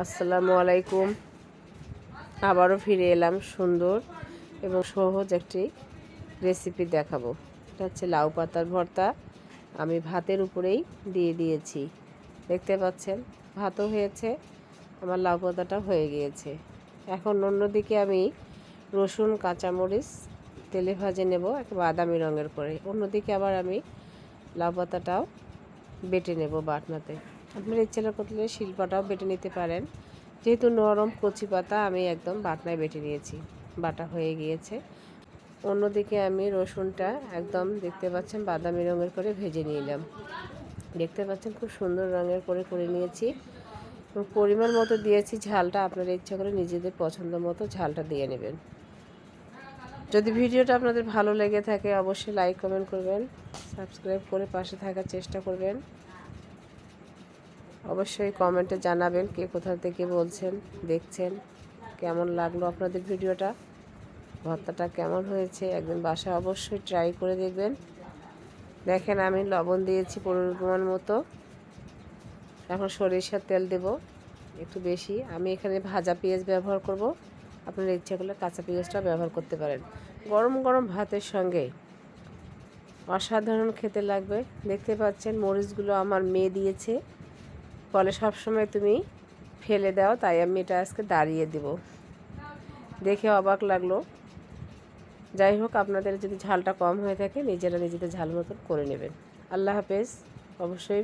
আসসালামু আলাইকুম। আবারও ফিরে এলাম সুন্দর এবং সহজ একটি রেসিপি দেখাবো। এটা হচ্ছে লাউ পাতার ভর্তা। আমি ভাতের উপরেই দিয়ে দিয়েছি, দেখতে পাচ্ছেন ভাতও হয়েছে, আমার লাউ পাতাটা হয়ে গিয়েছে। এখন অন্যদিকে আমি রসুন কাঁচামরিচ তেলে ভাজে নেব এক বাদামি রঙের করে। অন্যদিকে আবার আমি লাউ পাতাটাও বেটে নেব বাটনাতে। আপনার ইচ্ছে করলে শিলপাটাও বেটে নিতে পারেন। যেহেতু নরম কচি পাতা আমি একদম বাটনায় বেটে নিয়েছি, বাটা হয়ে গিয়েছে। অন্যদিকে আমি রসুনটা একদম দেখতে পাচ্ছেন বাদামি রঙের করে ভেজে নিলাম। দেখতে পাচ্ছেন খুব সুন্দর রঙের করে নিয়েছি। পরিমাণ মতো দিয়েছি ঝালটা, আপনারা ইচ্ছা করে নিজেদের পছন্দ মতো ঝালটা দিয়ে নেবেন। যদি ভিডিওটা আপনাদের ভালো লেগে থাকে অবশ্যই লাইক কমেন্ট করবেন, সাবস্ক্রাইব করে পাশে থাকার চেষ্টা করবেন। অবশ্যই কমেন্টে জানাবেন কে কোথা থেকে বলছেন, দেখছেন, কেমন লাগলো আপনাদের ভিডিওটা, ভর্তাটা কেমন হয়েছে। একদিন বাসায় অবশ্যই ট্রাই করে দেখবেন। দেখেন আমি লবণ দিয়েছি পরিমাণ মতো। এখন সরিষার তেল দেব একটু বেশি। আমি এখানে ভাজা পেঁয়াজ ব্যবহার করব, আপনারা ইচ্ছা করলে কাঁচা পেঁয়াজটাও ব্যবহার করতে পারেন। গরম গরম ভাতের সঙ্গে অসাধারণ খেতে লাগবে। দেখতে পাচ্ছেন মরিচগুলো আমার মেয়ে দিয়েছে, বলে সবসময় তুমি ফেলে দাও, তাই আমি এটা আজকে দাঁড়িয়ে দেব। দেখে অবাক লাগলো। যাই হোক, আপনাদের যদি ঝালটা কম হয়ে থাকে নিজেরা নিজেদের ঝাল মতন করে নেবেন। আল্লাহ হাফেজ। অবশ্যই